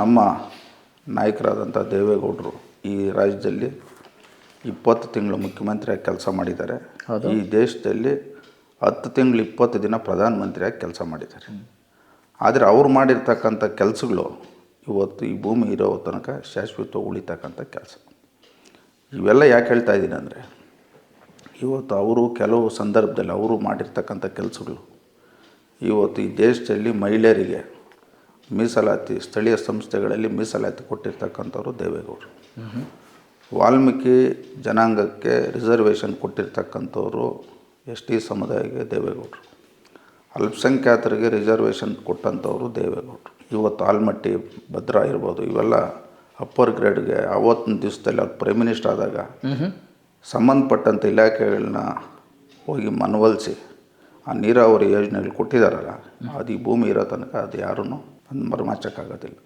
ನಮ್ಮ ನಾಯಕರಾದಂಥ ದೇವೇಗೌಡರು ಈ ರಾಜ್ಯದಲ್ಲಿ 20 ತಿಂಗಳು ಮುಖ್ಯಮಂತ್ರಿಯಾಗಿ ಕೆಲಸ ಮಾಡಿದ್ದಾರೆ. ಈ ದೇಶದಲ್ಲಿ 10 ತಿಂಗಳು 20 ದಿನ ಪ್ರಧಾನಮಂತ್ರಿಯಾಗಿ ಕೆಲಸ ಮಾಡಿದ್ದಾರೆ. ಆದರೆ ಅವ್ರು ಮಾಡಿರ್ತಕ್ಕಂಥ ಕೆಲಸಗಳು ಇವತ್ತು ಈ ಭೂಮಿ ಇರೋ ತನಕ ಶಾಶ್ವತವಾಗಿ ಉಳಿತಕ್ಕಂಥ ಕೆಲಸ. ಇವೆಲ್ಲ ಯಾಕೆ ಹೇಳ್ತಾ ಇದ್ದೀನಿ ಅಂದರೆ, ಇವತ್ತು ಅವರು ಕೆಲವು ಸಂದರ್ಭದಲ್ಲಿ ಅವರು ಮಾಡಿರ್ತಕ್ಕಂಥ ಕೆಲಸಗಳು ಇವತ್ತು ಈ ದೇಶದಲ್ಲಿ ಮಹಿಳೆಯರಿಗೆ ಮೀಸಲಾತಿ, ಸ್ಥಳೀಯ ಸಂಸ್ಥೆಗಳಲ್ಲಿ ಮೀಸಲಾತಿ ಕೊಟ್ಟಿರ್ತಕ್ಕಂಥವ್ರು ದೇವೇಗೌಡರು. ವಾಲ್ಮೀಕಿ ಜನಾಂಗಕ್ಕೆ ರಿಸರ್ವೇಷನ್ ಕೊಟ್ಟಿರ್ತಕ್ಕಂಥವ್ರು ST ಸಮುದಾಯಕ್ಕೆ ದೇವೇಗೌಡರು. ಅಲ್ಪಸಂಖ್ಯಾತರಿಗೆ ರಿಸರ್ವೇಷನ್ ಕೊಟ್ಟಂಥವ್ರು ದೇವೇಗೌಡರು. ಇವತ್ತು ಆಲ್ಮಟ್ಟಿ, ಭದ್ರಾ ಇರ್ಬೋದು, ಇವೆಲ್ಲ ಅಪ್ಪರ್ ಗ್ರೇಡ್ಗೆ ಆವತ್ತಿನ ದಿವಸದಲ್ಲಿ ಅವ್ರು ಪ್ರೈಮ್ ಮಿನಿಸ್ಟರ್ ಆದಾಗ ಸಂಬಂಧಪಟ್ಟಂಥ ಇಲಾಖೆಗಳನ್ನ ಹೋಗಿ ಮನವೊಲಿಸಿ ಆ ನೀರಾವರಿ ಯೋಜನೆಗಳು ಕೊಟ್ಟಿದ್ದಾರಲ್ಲ, ಅದು ಈ ಭೂಮಿ ಇರೋ ತನಕ ಅದು ಯಾರೂ ಮರೆಮಾಚಕ್ಕಾಗೋದಿಲ್ಲ.